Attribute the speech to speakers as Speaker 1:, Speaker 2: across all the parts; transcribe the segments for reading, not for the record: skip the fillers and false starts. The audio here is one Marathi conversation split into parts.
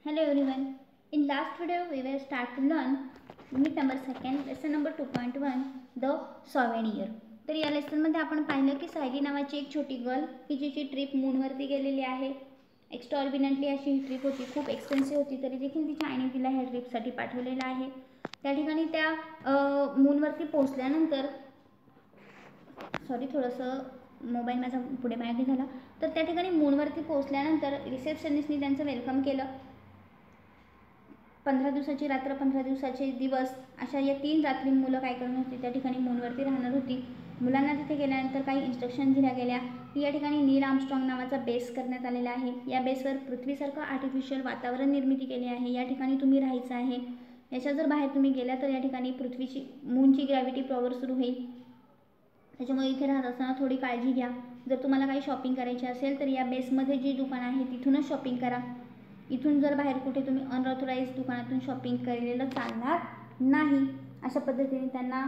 Speaker 1: Hello everyone. In last video we will start to learn unit number 2 lesson number 2.1 the souvenir. तर या लेसनमध्ये आपण पाहिलं की सायली नावाची एक छोटी गर्ल की जिची ट्रिप मूनवरती गेलेली आहे. एक्स्ट्राऑर्डिनरी अशी ही ट्रिप होती, खूप एक्सपेन्सिव्ह होती, तरी देखील तिच्या आईने तिला ह्या ट्रिपसाठी पाठवलेलं आहे. त्या ठिकाणी त्या मूनवरती पोहोचल्यानंतर थोडंसं मोबाईल माझा पुढे मागे झाला. तर त्या ठिकाणी मूनवरती पोहोचल्यानंतर रिसेप्शनिस्टनी त्यांचं वेलकम केलं. 15 दिवसाची रात्र 15 दिवसाचे दिवस अशा या 3 रात्री मुलं काय करणार होती, त्या ठिकाणी मूनवरती राहणार होती. मुलांना तिथे गेल्यानंतर काही इन्स्ट्रक्शन दिल्या गेल्या की या ठिकाणी नील आर्मस्ट्रॉंग नावाचा बेस करण्यात आलेला आहे. या बेसवर पृथ्वीसारखं आर्टिफिशियल वातावरण निर्मिती केली आहे. या ठिकाणी तुम्ही राहायचं आहे. याच्या जर बाहेर तुम्ही गेल्या तर या ठिकाणी पृथ्वीची मूनची ग्रॅव्हिटी पॉवर सुरू होईल. त्याच्यामुळे इथे राहत असताना थोडी काळजी घ्या. जर तुम्हाला काही शॉपिंग करायची असेल तर या बेसमध्ये जी दुकान आहे तिथूनच शॉपिंग करा. इथून जर बाहेर कुठे तुम्ही अनऑथोराइज दुकानातून शॉपिंग केलेलं चालणार नाही. अशा पद्धतीने त्यांना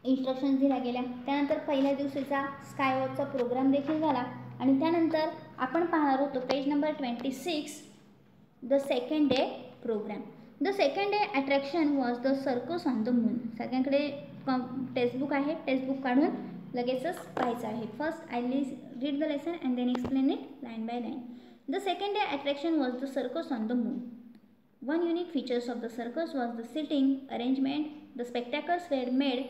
Speaker 1: इन्स्ट्रक्शन्स दिल्या गेल्या. त्यानंतर पहिल्या दिवशीचा स्काय वॉकचा प्रोग्राम देखील झाला आणि त्यानंतर आपण पाहणार होतो page number 26 the second day program. The second day attraction was the circus on the moon. सगळ्यांकडे टेक्स्टबुक आहे, टेक्स्टबुक काढून लगेचच पाहायचं आहे. First I read the lesson and then explain it line by line. The second day attraction was the circus on the moon. One unique feature of the circus was the seating arrangement. The spectacles were made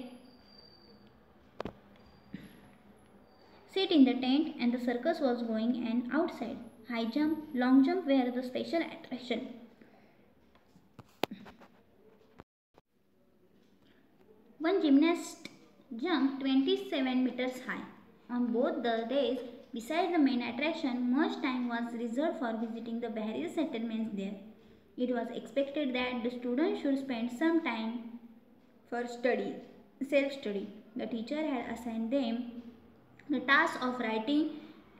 Speaker 1: sit in the tent and the circus was going and outside. High jump, long jump were the special attraction. One gymnast jumped 27 meters high. On both the days, besides the main attraction, much time was reserved for visiting the various settlements there. It was expected that the students should spend some time for study, self-study. The teacher had assigned them the task of writing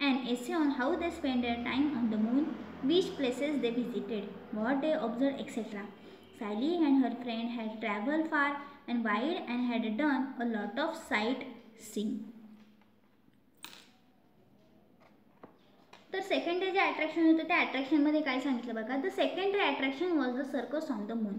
Speaker 1: an essay on how they spent their time on the moon, which places they visited, what they observed, etc. Sally and her friend had traveled far and wide and had done a lot of sightseeing. तर सेकंड डे जे अट्रॅक्शन होतं त्या अट्रॅक्शनमध्ये काय सांगितलं बघा. The second day attraction was the circus on the moon.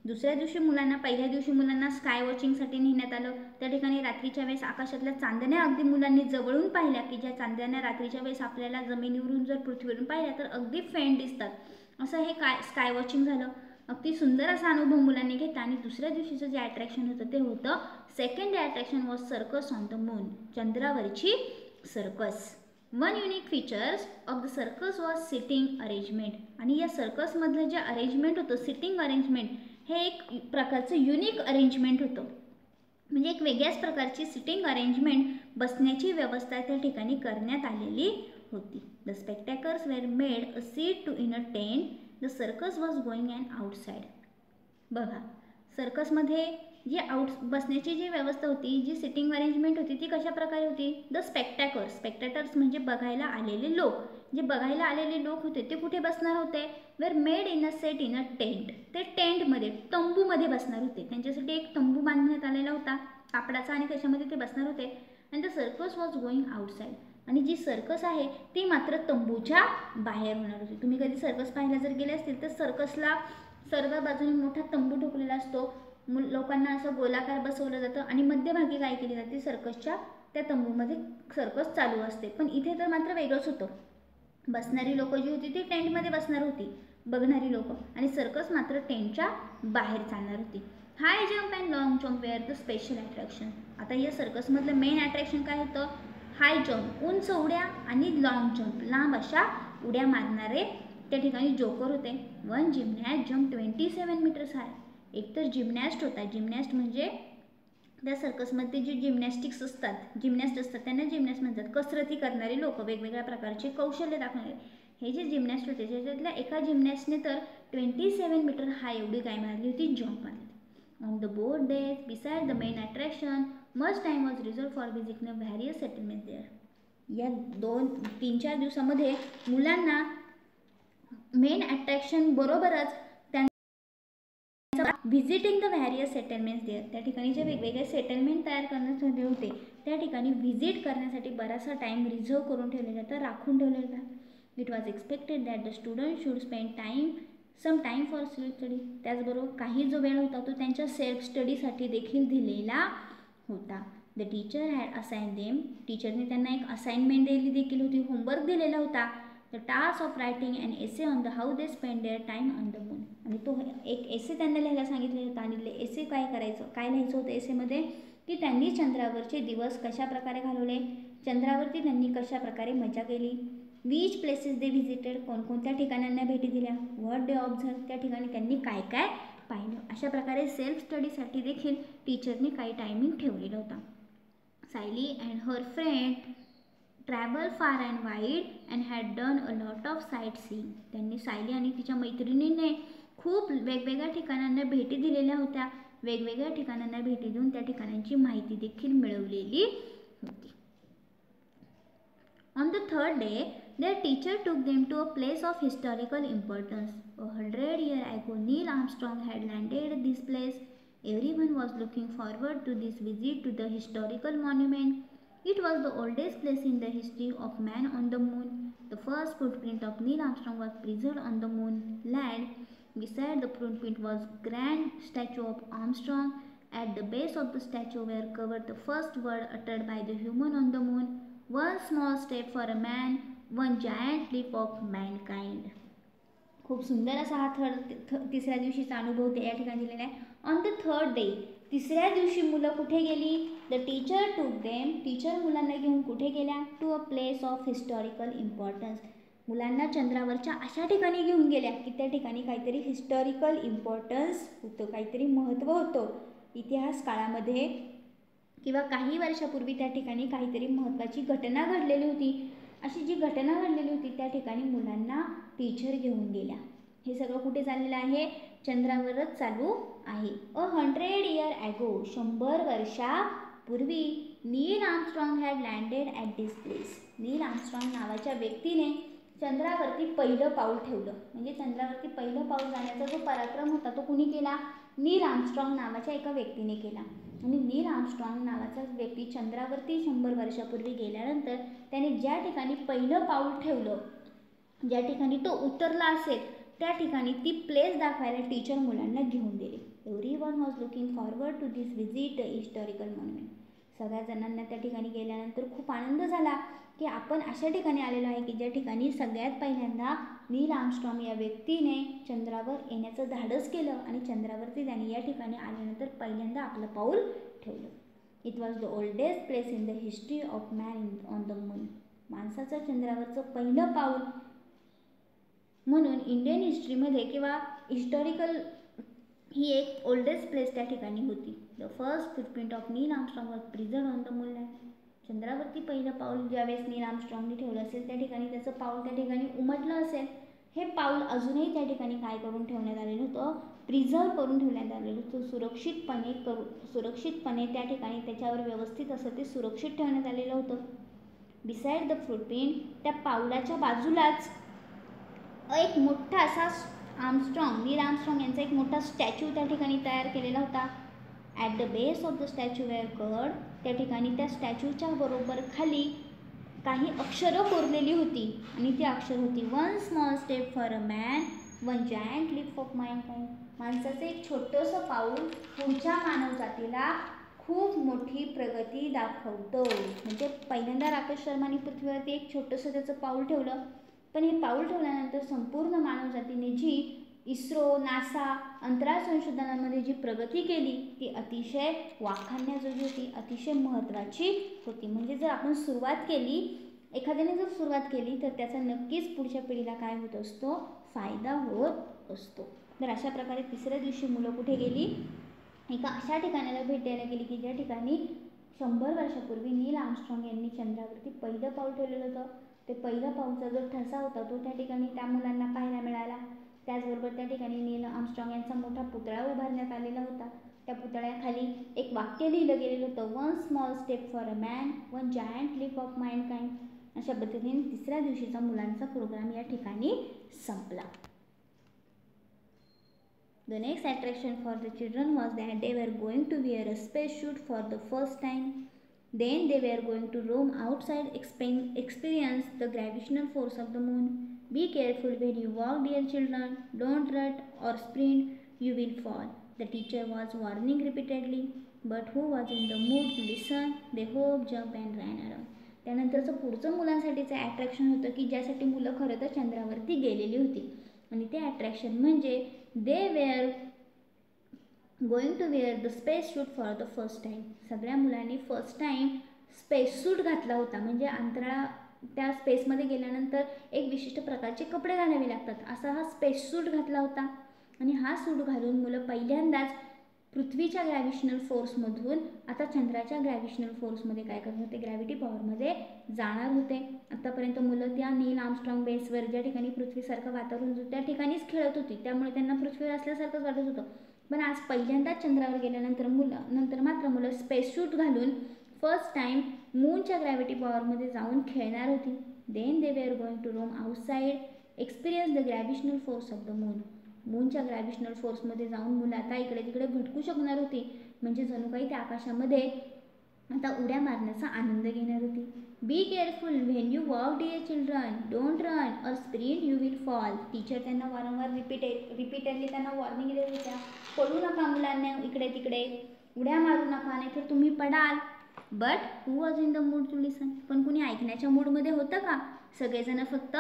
Speaker 1: दुसऱ्या दिवशी मुलांना पहिल्या दिवशी मुलांना स्काय वॉचिंगसाठी नेण्यात आलं. त्या ठिकाणी रात्रीच्या वेळेस आकाशातल्या चांदण्या अगदी मुलांनी जवळून पाहिल्या की ज्या चांदण्या रात्रीच्या वेळेस आपल्याला जमिनीवरून जर पृथ्वीवरून पाहिल्या तर अगदी फेंट दिसतात. असं हे स्काय वॉचिंग झालं. अगदी सुंदर असा अनुभव मुलांनी घेतला. आणि दुसऱ्या दिवशीचं जे अट्रॅक्शन होतं ते होतं second day attraction was circus on the moon. चंद्रावरची circus. One unique features of the circus was sitting arrangement. आणि या सर्कसमधलं जे अरेंजमेंट होतं सिटिंग अरेंजमेंट हे एक प्रकारचं युनिक अरेंजमेंट होतं. म्हणजे एक वेगळ्याच प्रकारची सिटिंग अरेंजमेंट बसण्याची व्यवस्था त्या ठिकाणी करण्यात आलेली होती. The spectacles were made a seat to in a tent. The circus was going and outside. बघा सर्कसमध्ये जी बसण्याची जी व्यवस्था होती, जी सिटिंग अरेंजमेंट होती ती कशा प्रकारे होती. द स्पेक्टॅकल्स म्हणजे बघायला आलेले लोक. जे बघायला आलेले लोक होते ते कुठे बसणार होते. Were made in a set in a tent. ते टेंटमध्ये तंबूमध्ये बसणार होते. त्यांच्यासाठी एक तंबू बांधण्यात आलेला होता कापडाचा आणि त्याच्यामध्ये ते बसणार होते. आणि the circus was going outside. आणि जी सर्कस आहे ती मात्र तंबूच्या बाहेर होणार होती. तुम्ही कधी सर्कस पाहायला जर गेले असतील तर सर्कसला सर्व बाजूने मोठा तंबू ठोकलेला असतो. लोकांना असं गोलाकार बसवलं जातं आणि मध्यभागी काय केली जाते सर्कसच्या त्या तंबूमध्ये सर्कस चालू असते. पण इथे तर मात्र वेगळंच होतं. बसणारी लोक जी होती ती टेंटमध्ये बसणार होती बघणारी लोक, आणि सर्कस मात्र टेंटच्या बाहेर चालणार होती. High jump and long jump were the special attraction. आता या सर्कसमधलं मेन अट्रॅक्शन काय होतं. हाय जम्प उंच उड्या आणि लॉंग जम्प लांब अशा उड्या मारणारे त्या ठिकाणी जोकर होते. वन जिमनॅस्ट जम्प 27 मीटर्स हाय. एकतर जिमनॅस्ट होता. जिमनॅस्ट म्हणजे त्या सर्कसमध्ये जे जिमनॅस्टिक्स असतात, जिमनॅस्ट असतात त्यांना जिमनॅस्ट म्हणतात. कसरती करणारे लोक, वेगवेगळ्या प्रकारचे कौशल्य दाखवणारे हे जे जिमनॅस्ट होते त्याच्यातल्या एका जिमनॅस्टने तर 27 मीटर हाय एवढी काय मारली होती, जम्प मारली. On the board days beside the main attraction much time was reserve for visiting the various settlement there. या 2-3-4 दिवसामध्ये मुलांना मेन अट्रॅक्शन बरोबरच visiting the various settlements there. त्या ठिकाणी जे वेगवेगळे सेटलमेंट तयार करण्यात आले होते त्या ठिकाणी व्हिजिट करण्यासाठी बराचसा टाईम रिझर्व करून ठेवलेला होता, राखून ठेवलेला होता. It was expected that the student should spend some time for self study. त्याचबरोबर काही जो वेळ होता तो त्यांच्या सेल्फ स्टडीसाठी देखील दिलेला होता. The teacher had assign them. टीचरने त्यांना एक असाइनमेंट दिली देखील होती, होमवर्क दिलेला होता. The task of writing and essay on the how they spend their time on the moon. आणि तो एक एसे त्यांना लिहायला सांगितले होता. आणि एसे काय लिहायचं होतं एसेमध्ये, की त्यांनी चंद्रावरचे दिवस कशा प्रकारे घालवले, चंद्रावरती त्यांनी कशा प्रकारे मजा केली. Which places they visited. कोणकोणत्या ठिकाणांना भेटी दिल्या. What they observe. त्या ठिकाणी त्यांनी काय काय पाहिलं. अशा प्रकारे सेल्फ स्टडीसाठी देखील टीचरने काही टायमिंग ठेवलेला होता. Sayali and her friend travel far and wide and had done a lot of sightseeing. त्यांनी सायली आणि तिच्या मैत्रिणीने खूप वेगवेगळ्या ठिकाणांना भेटी दिलेल्या होत्या. वेगवेगळ्या ठिकाणांना भेटी देऊन त्या ठिकाणांची माहिती देखील मिळवलेली होती. On the third day, their teacher took them to a place of historical importance. 100 years ago, Neil Armstrong had landed at this place. Everyone was looking forward to this visit to the historical monument. It was the oldest place in the history of man on the moon. The first footprint of Neil Armstrong was preserved on the moon land. Beside the footprint was grand statue of Armstrong. At the base of the statue were covered the first word uttered by the human on the moon. One small step for a man, one giant leap of mankind. खूप सुंदर असा हा तिसऱ्या दिवशीचा अनुभव या ठिकाणी दिलेला आहे. ऑन द थर्ड डे, तिसऱ्या दिवशी मुलं कुठे गेली. The teacher took them. Teacher मुलांना घेऊन कुठे गेल्या. To a place of historical importance. मुलांना चंद्रावरच्या अशा ठिकाणी घेऊन गेल्या की त्या ठिकाणी काहीतरी हिस्टॉरिकल इम्पॉर्टन्स होतं, काहीतरी महत्त्व होतं. इतिहास काळामध्ये किंवा काही वर्षापूर्वी त्या ठिकाणी काहीतरी महत्त्वाची घटना घडलेली होती. अशी जी घटना घडलेली होती त्या ठिकाणी मुलांना टीचर घेऊन गेल्या. हे सगळं कुठे चाललेलं आहे. चंद्रावरच चालू आहे. 100 years ago, 100 वर्षापूर्वी Neil Armstrong had landed at this place. Neil Armstrong नावाच्या व्यक्तीने चंद्रावरती पहिलं पाऊल ठेवलं. म्हणजे चंद्रावरती पहिलं पाऊल जाण्याचा जो पराक्रम होता तो कुणी केला. नील आर्मस्ट्रॉंग नावाच्या एका व्यक्तीने केला. आणि नील आर्मस्ट्रॉंग नावाचा व्यक्ती चंद्रावरती 100 वर्षापूर्वी गेल्यानंतर त्याने ज्या ठिकाणी पहिलं पाऊल ठेवलं, ज्या ठिकाणी तो उतरला असेल त्या ठिकाणी ती प्लेस दाखवायला टीचर मुलांना घेऊन दिली. Everyone was looking forward to this visit the historical monument. सगळ्या जणांना त्या ठिकाणी गेल्यानंतर खूप आनंद झाला की आपण अशा ठिकाणी आलेलो आहे की ज्या ठिकाणी सगळ्यात पहिल्यांदा नील आर्मस्ट्रॉंग या व्यक्तीने चंद्रावर येण्याचं धाडस केलं आणि चंद्रावरती त्याने या ठिकाणी आल्यानंतर पहिल्यांदा आपलं पाऊल ठेवलं. It was the oldest place in the history of man on the moon. माणसाचं चंद्रावरचं पहिलं पाऊल म्हणून इंडियन हिस्ट्रीमध्ये किंवा हिस्टॉरिकल ही एक ओल्डेस्ट प्लेस त्या ठिकाणी होती. The first footprint of Neil Armstrong was preserved on the moon land. चंद्रावरती पहिलं पाऊल ज्यावेळेस नील आर्मस्ट्रॉंगने ठेवलं असेल त्या ठिकाणी त्याचं पाऊल त्या ठिकाणी उमटलं असेल. हे पाऊल अजूनही त्या ठिकाणी काय करून ठेवण्यात आलेलं होतं. प्रिझर्व करून ठेवण्यात आलेलं होतं. सुरक्षितपणे त्या ठिकाणी त्याच्यावर व्यवस्थित असं ते सुरक्षित ठेवण्यात आलेलं होतं. बिसाइड द फुटप्रिंट, त्या पाऊलाच्या बाजूलाच एक मोठा असा नील आर्मस्ट्रॉंग यांचा एक मोठा स्टॅच्यू त्या ठिकाणी तयार केलेला होता. At the base of the statue were covered. त्या ठिकाणी त्या स्टॅच्यूच्या बरोबर खाली काही अक्षरं कोरलेली होती आणि ती अक्षर होती. One small step for a man, one giant leap of mankind. माणसाचं एक छोटंसं पाऊल पुढच्या मानवजातीला खूप मोठी प्रगती दाखवतो. म्हणजे पहिल्यांदा राकेश शर्मांनी पृथ्वीवरती एक छोटंसं त्याचं पाऊल ठेवलं, पण हे पाऊल ठेवल्यानंतर संपूर्ण मानवजातीने जी इस्रो, नासा, अंतराळ संशोधनामध्ये जी प्रगती केली ती अतिशय वाखाणण्याजोगी होती, अतिशय महत्त्वाची होती. म्हणजे जर आपण सुरुवात केली, एखाद्याने जर सुरुवात केली तर त्याचा नक्कीच पुढच्या पिढीला काय होत असतो, फायदा होत असतो. तर अशा प्रकारे तिसऱ्या दिवशी मुलं कुठे गेली, एका अशा ठिकाणाला भेट द्यायला गेली की ज्या ठिकाणी 100 वर्षापूर्वी नील आर्मस्ट्रॉंग यांनी चंद्रावरती पहिलं पाऊल ठेवलेलं होतं. ते पहिलं पाऊलचा जो ठसा होता तो त्या ठिकाणी त्या मुलांना पाहायला मिळाला. त्याचबरोबर त्या ठिकाणी नील आर्मस्ट्रॉंग यांचा मोठा पुतळा उभारण्यात आलेला होता. त्या पुतळ्याखाली एक वाक्य लिहिलं गेलेलं होतं. One small step for a man, one giant leap of mankind. अशा पद्धतीने तिसऱ्या दिवशीचा मुलांचा प्रोग्राम या ठिकाणी संपला. The next attraction for the children was that they were going to wear a space suit for the first time. Then they were going to roam outside, experience the gravitational force of the moon. Be careful when you walk, dear children. Don't run or sprint, you will fall. The teacher was warning repeatedly, but who was in the mood to listen? They hopped, jumped and ran around. त्यानंतरचं पुढचं मुलांसाठीचं ॲट्रॅक्शन होतं की ज्यासाठी मुलं खरं तर चंद्रावरती गेलेली होती आणि ते ॲट्रॅक्शन म्हणजे they were going to wear the space suit for the first time. सगळ्या मुलांनी फर्स्ट टाईम स्पेस सूट घातला होता. म्हणजे अंतराळा त्या स्पेसमध्ये गेल्यानंतर एक विशिष्ट प्रकारचे कपडे घालावे लागतात, असा हा स्पेस सूट घातला होता. आणि हा सूट घालून मुलं पहिल्यांदाच पृथ्वीच्या ग्रॅव्हिशनल फोर्समधून आता चंद्राच्या ग्रॅव्हिशनल फोर्समध्ये काय करत होते, ग्रॅव्हिटी पॉवरमध्ये जाणार होते. आतापर्यंत मुलं त्या नील आर्मस्ट्रॉंग बेसवर ज्या ठिकाणी पृथ्वीसारखं वातावरण होतं त्या ठिकाणीच खेळत होती, त्यामुळे त्यांना पृथ्वीवर असल्यासारखंच वाटत होतं. पण आज पहिल्यांदाच चंद्रावर गेल्यानंतर मात्र मुलं स्पेस सूट घालून फर्स्ट टाईम मूनच्या ग्रॅव्हिटी पॉवरमध्ये जाऊन खेळणार होती. Then they were going to roam outside, experience the gravitational force of the moon. मूनच्या ग्रॅव्हिशनल फोर्समध्ये जाऊन मुलं आता इकडे तिकडे भटकू शकणार होती. म्हणजे जणू काही त्या आकाशामध्ये आता उड्या मारण्याचा आनंद घेणार होती. Be careful when you walk, dear children. Don't run or sprint, you will fall. Teacher त्यांना वारंवार रिपीटेडली त्यांना वॉर्निंग देत होत्या. पडू नका मुलांना, इकडे तिकडे उड्या मारू नका, नाहीतर तुम्ही पडाल. But who was in the mood to listen. पण कुणी ऐकण्याच्या मूडमध्ये होतं का? सगळेजण फक्त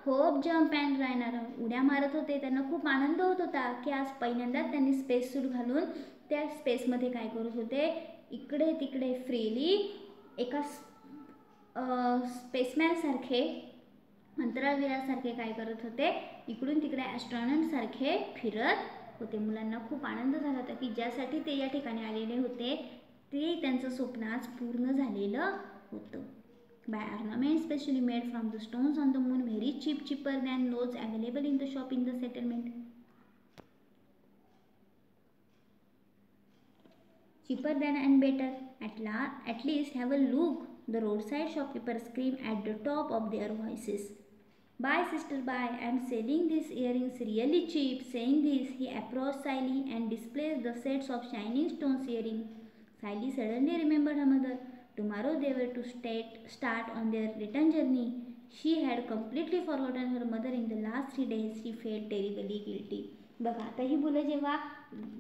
Speaker 1: hop, jump and run around उड्या मारत होते. त्यांना खूप आनंद होत होता की आज पहिल्यांदाच त्यांनी स्पेस सूट घालून त्या स्पेसमध्ये काय करत होते, इकडे तिकडे फ्रीली एका स्पेसमॅनसारखे, अंतराळवीरासारखे काय करत होते, इकडून तिकडे ॲस्ट्रॉनॉटसारखे फिरत होते. मुलांना खूप आनंद झाला होता की ज्यासाठी ते या ठिकाणी आलेले होते ते त्यांचं स्वप्न आज पूर्ण झालेलं होतं. By ornaments specially made from the stones on the moon, very cheap, cheaper than those available in the shop in the settlement. Cheaper than and better. At least have a look. The roadside shopkeepers screamed at the top of their voices. Buy, sister, buy. I am selling these earrings really cheap. Saying this, he approached Sally and displayed the sets of shining stones earrings. Sally suddenly remembered her mother. Tomorrow they were to start on their return journey. She had completely forgotten her mother in the last 3 days. She felt terribly guilty. बघा आता ही मुलं जेव्हा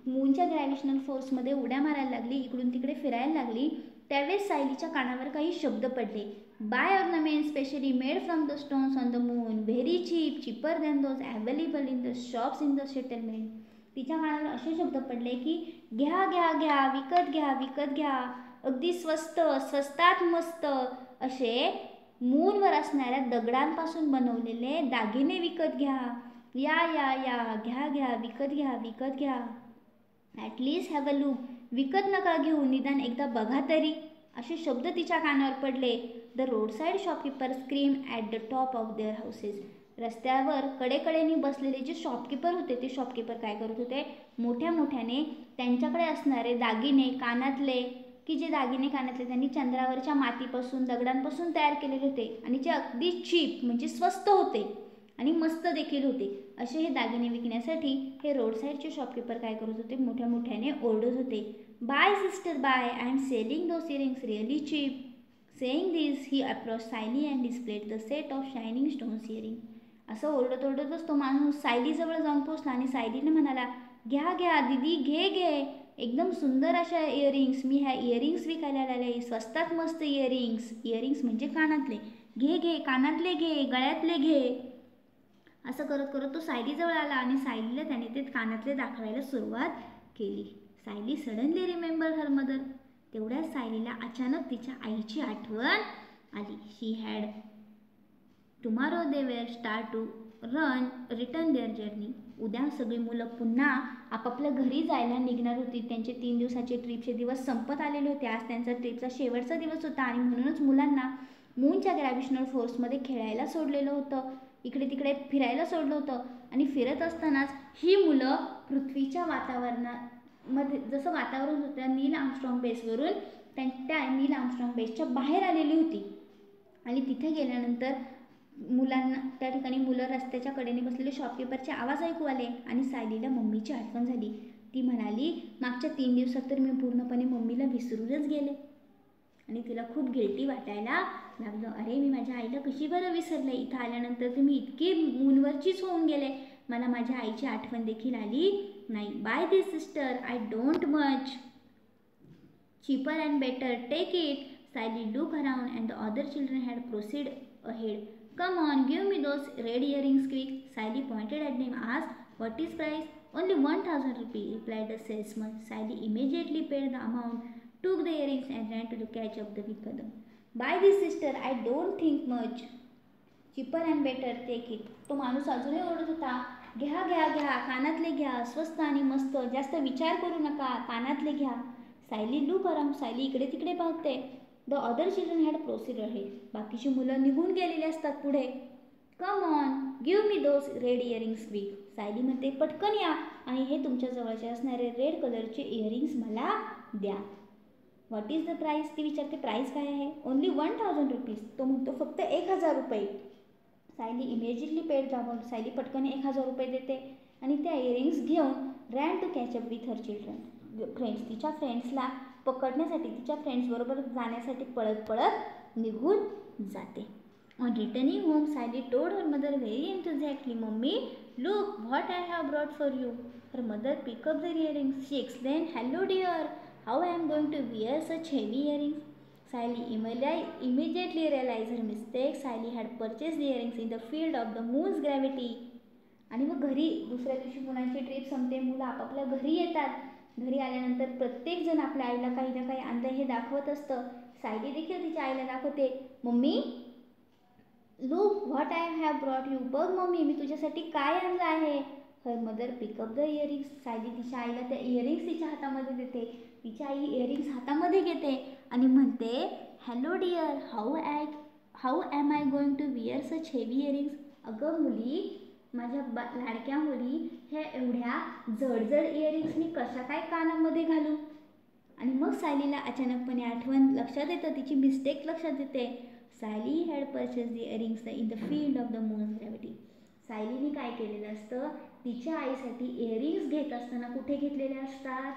Speaker 1: मूनच्या ग्रॅव्हिशनल फोर्समध्ये उड्या मारायला लागली, इकडून तिकडे फिरायला लागली, त्यावेळेस सायलीच्या कानावर काही शब्द पडले. Buy ornament specially made from the stones on the moon, very cheap, cheaper than those available in the shops in the settlement. तिच्या कानावर असे शब्द पडले की घ्या घ्या घ्या, विकत घ्या विकत घ्या, अगदी स्वस्त, स्वस्तात मस्त असे मूनवर असणाऱ्या दगडांपासून बनवलेले दागिने विकत घ्या. या या या, घ्या घ्या, विकत घ्या विकत घ्या. ॲटलीस्ट हॅव अ लुक, विकत नका घेऊ, निदान एकदा बघा तरी, असे शब्द तिच्या कानावर पडले. द roadside shopkeeper scream at the top of their houses. रस्त्यावर कडेकडेने बसलेले जे शॉपकीपर होते ते शॉपकीपर काय करत होते, मोठ्या मोठ्याने त्यांच्याकडे असणारे दागिने कानातले, की जे दागिने कानातले त्यांनी चंद्रावरच्या मातीपासून दगडांपासून तयार केलेले होते आणि जे अगदी चीप म्हणजे स्वस्त होते आणि मस्त देखील होते, असे हे दागिने विकण्यासाठी हे रोड साईडचे शॉपकीपर काय करत होते, मोठ्या मोठ्याने ओरडत होते. Buy sister buy, I am selling those earrings really cheap. Saying this he approach Sayali and displayed the set of shining stones earring. असं ओरडत ओरडतच तो माणूस सायलीजवळ जाऊन पोचला आणि सायलीने म्हणाला, घ्या घ्या दीदी, घे घे, एकदम सुंदर अशा इयरिंग्स, मी ह्या इयरिंग्स विकायला आले, स्वस्तात मस्त इयरिंग्स. इयरिंग्स म्हणजे कानातले. घे घे, कानातले घे, गळ्यातले घे. असं करत करत तो सायलीजवळ आला आणि सायलीला त्याने ते कानातले दाखवायला सुरुवात केली. Sayali suddenly remember her mother. तेवढ्याच सायलीला अचानक तिच्या आईची आठवण आली. She had tomorrow they were start to return their journey. उद्या सगळी मुलं पुन्हा आपापल्या घरी जायला निघणार होती. त्यांचे 3 दिवसाचे ट्रिपचे दिवस संपत आलेले होते. आज त्यांचा ट्रिपचा शेवटचा दिवस होता आणि म्हणूनच मुलांना मूनच्या ग्रॅव्हिशनल फोर्समध्ये खेळायला सोडलेलं होतं, इकडे तिकडे फिरायला सोडलं होतं. आणि फिरत असतानाच ही मुलं पृथ्वीच्या वातावरणामध्ये जसं वातावरण होतं नील आर्मस्ट्रॉंग बेसवरून त्या नील आर्मस्ट्रॉंग बेसच्या बाहेर आलेली होती. आणि तिथे गेल्यानंतर मुलांना त्या ठिकाणी मुलं रस्त्याच्या कडेने बसलेले शॉपकीपरचे आवाज ऐकू आले आणि सायलीला मम्मीची आठवण झाली. ती म्हणाली, मागच्या 3 दिवसात तर मी पूर्णपणे मम्मीला विसरूनच गेले. आणि तिला खूप गिल्टी वाटायला लागलं. अरे मी माझ्या आईला कशी बरं विसरले, इथं आल्यानंतर तर मी इतकी मूनवरचीच होऊन गेले, मला माझ्या आईची आठवण देखील आली नाही. Buy this sister, I don't much. Cheaper and better, take it. Sally looked around and the other children had proceeded ahead. Come on, give me those red earrings quick. Sally pointed at them, asked, what is price? Only 1,000 rupees, replied the salesman. Sally immediately paid the amount, took the earrings and ran to catch up with them. Buy this sister, I don't think much. Cheaper and better, take it. तो माणूस अजूनही ओरडत होता, घ्या घ्या घ्या, कानातले घ्या, स्वस्त आणि मस्त, जास्त विचार करू नका, कानातले घ्या. सायली लुक अराउंड, सायली इकडे तिकडे पाहते. The other children had proceed ahead, बाकीची मुलं निघून गेलेली असतात पुढे. Come on, give me those red earrings quick. Sayali म्हणते, पटकन या आणि हे तुमच्या जवळचे असणारे रेड कलरचे इयरिंग्स मला द्या. व्हॉट इज द प्राईस, ती विचारते, प्राईस काय आहे. ओनली 1,000 रुपीज, तो म्हणतो फक्त 1,000 रुपये. Sayali immediately paid the amount, Sayali पटकन 1,000 रुपये देते आणि त्या इयरिंग्स घेऊन ran to catch up with her children, friends, तिच्या फ्रेंड्सला पकडण्यासाठी, तिच्या फ्रेंड्सबरोबर जाण्यासाठी पळत पळत निघून जाते. On returning home, Sayali told her mother very enthusiastically, mummy look what I have brought for you. Her mother pick up the earrings. She explain, hello dear, how I am going to wear such heavy earrings. Sally immediately realized her mistake. Sally had purchased the earrings in the field of the moon's gravity. आणि मग घरी दुसऱ्या दिवशी मुलांची ट्रिप संपते, मुलं आपापल्या घरी येतात. घरी आल्यानंतर प्रत्येकजण आपल्या आईला काही ना काही आणलं हे दाखवत असतं. सायली देखील तिच्या आईला दाखवते, mummy look what I have brought you. बघ मम्मी, मी तुझ्यासाठी काय आणलं आहे. Her mother pick up the earrings. Sayali तिच्या आईला त्या इयरिंग्स तिच्या हातामध्ये देते. तिची आई इयरिंग्स हातामध्ये घेते आणि म्हणते, hello dear, how am I going to wear such heavy earrings. अगं मुली, माझ्या लाडक्या मुली, ह्या एवढ्या जडजड इयरिंग्स मी कशा काय कानामध्ये घालू. आणि मग सायलीला अचानकपणे आठवण लक्षात येतं, तिची मिस्टेक लक्षात येते. Sayali had purchase the earrings in the field of the moon's gravity. सायलीने काय केलेलं असतं, तिच्या आईसाठी इयरिंग्स घेत असताना कुठे घेतलेले असतात,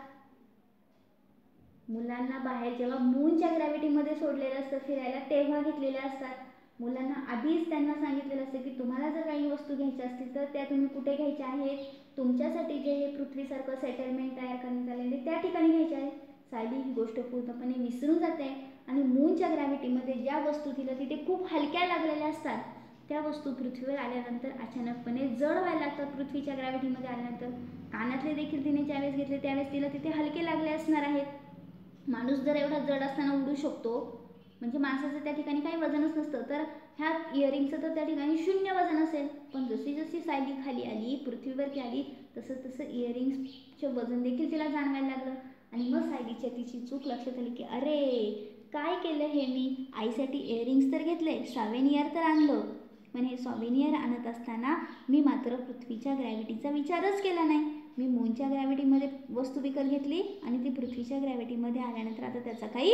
Speaker 1: मुलांना बाहेर जेव्हा मूनच्या ग्रॅव्हिटीमध्ये सोडलेलं असतं फिरायला तेव्हा घेतलेले असतात. मुलांना आधीच त्यांना सांगितलेलं असतं की तुम्हाला जर काही वस्तू घ्यायच्या असतील तर त्या तुम्ही कुठे घ्यायच्या आहेत, तुमच्यासाठी जे हे पृथ्वीसारखं सेटलमेंट तयार करण्यात आलेले त्या ठिकाणी घ्यायच्या आहेत. सायली ही गोष्ट पूर्णपणे विसरून जाते आणि मूनच्या ग्रॅव्हिटीमध्ये ज्या वस्तू तिला तिथे खूप हलक्या लागलेल्या असतात त्या वस्तू पृथ्वीवर आल्यानंतर अचानकपणे जड व्हायला लागतात. पृथ्वीच्या ग्रॅव्हिटीमध्ये आल्यानंतर कानातले देखील तिने ज्यावेळेस घेतले त्यावेळेस तिला तिथे हलके लागले असणार आहेत. माणूस जर एवढा जड असताना उडू शकतो, म्हणजे माणसाचं त्या ठिकाणी काही वजनच नसतं, तर ह्या इयरिंगचं तर त्या ठिकाणी 0 वजन असेल. पण जशी जशी सायली खाली आली, पृथ्वीवरती आली, तसं तसं इयरिंग्सचं वजन देखील तिला जाणवायला लागलं. आणि मग सायलीच्या तिची चूक लक्षात आली की अरे काय केलं हे मी, आईसाठी इयरिंग्स तर घेतले, सॉव्हेनियर तर आणलं, पण हे सॉव्हेनियर आणत असताना मी मात्र पृथ्वीच्या ग्रॅव्हिटीचा विचारच केला नाही. मी मूनच्या ग्रॅव्हिटीमध्ये वस्तू विकत घेतली आणि ती पृथ्वीच्या ग्रॅव्हिटीमध्ये आल्यानंतर आता त्याचा काही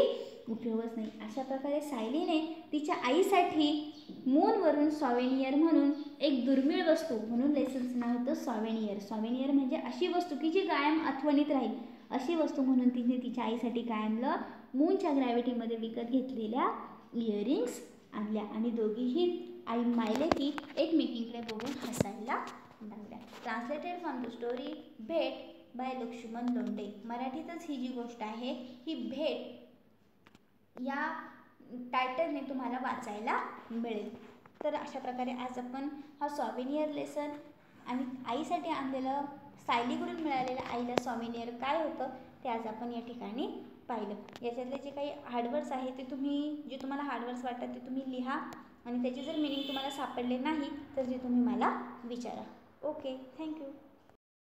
Speaker 1: उपयोगच नाही. अशा प्रकारे सायलीने तिच्या आईसाठी मूनवरून सॉव्हेनियर म्हणून एक दुर्मिळ वस्तू, म्हणून लेसनचं नाव होतं सॉव्हेनियर. सॉव्हेनियर म्हणजे अशी वस्तू की जी कायम आठवणीत राहील, अशी वस्तू म्हणून तिने तिच्या आईसाठी काय आणलं, मूनच्या ग्रॅव्हिटीमध्ये विकत घेतलेल्या इयरिंग्स आणल्या. आणि दोघीही आई मायले की एकमेकींकडे बघून हसायला लागल्या. ट्रान्सलेटेड फ्रॉम द स्टोरी भेट बाय लक्ष्मण लोंढे. मराठीतच ही जी गोष्ट आहे ही भेट या टायटलने तुम्हाला वाचायला मिळेल. तर अशा प्रकारे आज आपण हा सॉव्हेनियर लेसन आणि आईसाठी आणलेलं, सायलीकडून मिळालेलं आईला सॉव्हेनियर काय होतं ते आज आपण या ठिकाणी पाहिलं. याच्यातले जे काही हार्डवर्ड्स आहे ते जे तुम्हाला हार्डवर्ड्स वाटतात ते तुम्ही लिहा आणि त्याची जर मिनिंग तुम्हाला सापडले नाही तर ते तुम्ही मला विचारा. Okay, thank you.